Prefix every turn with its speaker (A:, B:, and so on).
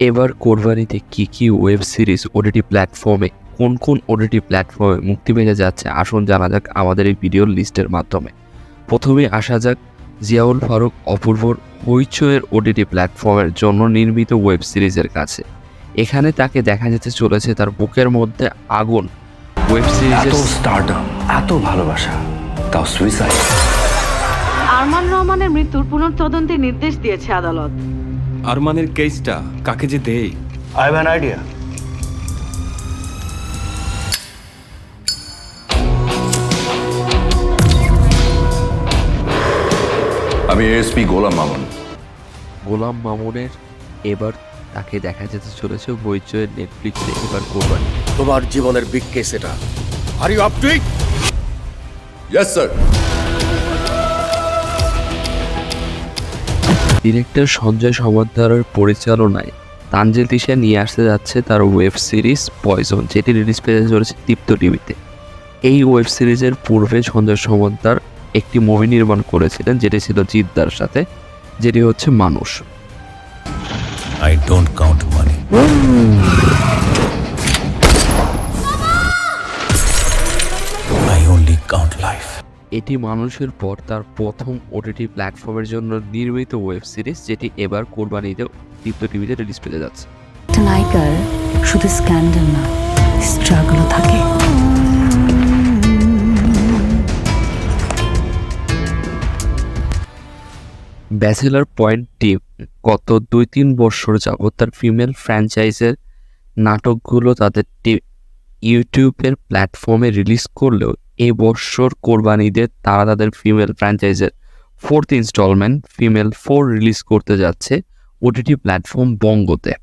A: এবার কোরবানিতে কি ওয়েব সিরিজ ওটিটি প্ল্যাটফর্মে কোন ওটিটি প্ল্যাটফর্মে মুক্তি পেতে যাচ্ছে আসুন জানা যাক আমাদের এই ভিডিওর লিস্টের মাধ্যমে। প্রথমে আসা যাক জিয়াউল ফারুক অপূর্বর হইচইয়ের ওটিটি প্ল্যাটফর্মের জন্য নির্মিত ওয়েব সিরিজের কাছে। এখানে তাকে দেখা যেতে চলেছে তার বুকের মধ্যে আগুন ওয়েব সিরিজের
B: স্টারডম, এত ভালোবাসা, তাও সুইসাইড।
C: আরমান রহমানের মৃত্যুর পুনঃতদন্তের নির্দেশ দিয়েছে আদালত।
D: আরমানের কেসটা কাকে যে দেই?
B: I have an idea.
E: আমি এএসপি গোলাম মামুন।
A: গোলাম মামুনের এবার তাকে দেখা যেতে চলেছে হইচইয়ের নেটফ্লিক্সে এবার কোরবানি।
F: তোমার জীবনের বিগ কেস এটা। Are you up to it?
E: Yes sir.
A: Director Sanjay সমাদ্দারের পরিচালনায় তানজিল তিশা নিয়ে আসতে যাচ্ছে তার ওয়েব সিরিজ পয়জন, যেটি রিলিজ পেতে চলেছে দীপ্ত টিভিতে। এই ওয়েব সিরিজের পূর্বে সঞ্জয় সমাদ্দার একটি মুভি নির্মাণ করেছিলেন যেটি ছিল জিদ্দার সাথে, যেটি হচ্ছে মানুষ।
F: I don't count money. I only count life.
A: এটি মানুষের পর তার প্রথম ওটিটি প্ল্যাটফর্মের জন্য নির্মিত ওয়েব সিরিজ, যেটি এবার কোরবানিতে দীপ্ত টিভিতে রিলিজ পেতে যাচ্ছে।
G: একটা নায়িকার শুধু স্ক্যান্ডাল না, স্ট্রাগলও থাকে।
A: ব্যাচেলর পয়েন্ট টিম গত 2-3 বছর যাবৎ তার ফিমেল ফ্র্যাঞ্চাইজের নাটকগুলো তাদের ইউটিউবের প্ল্যাটফর্মে রিলিজ করলেও এবছর কোরবানিতে তারা তাদের ফিমেল ফ্র্যাঞ্চাইজের 4th ইনস্টলমেন্ট ফিমেল 4 রিলিজ করতে যাচ্ছে ওটিটি প্ল্যাটফর্ম বঙ্গতে।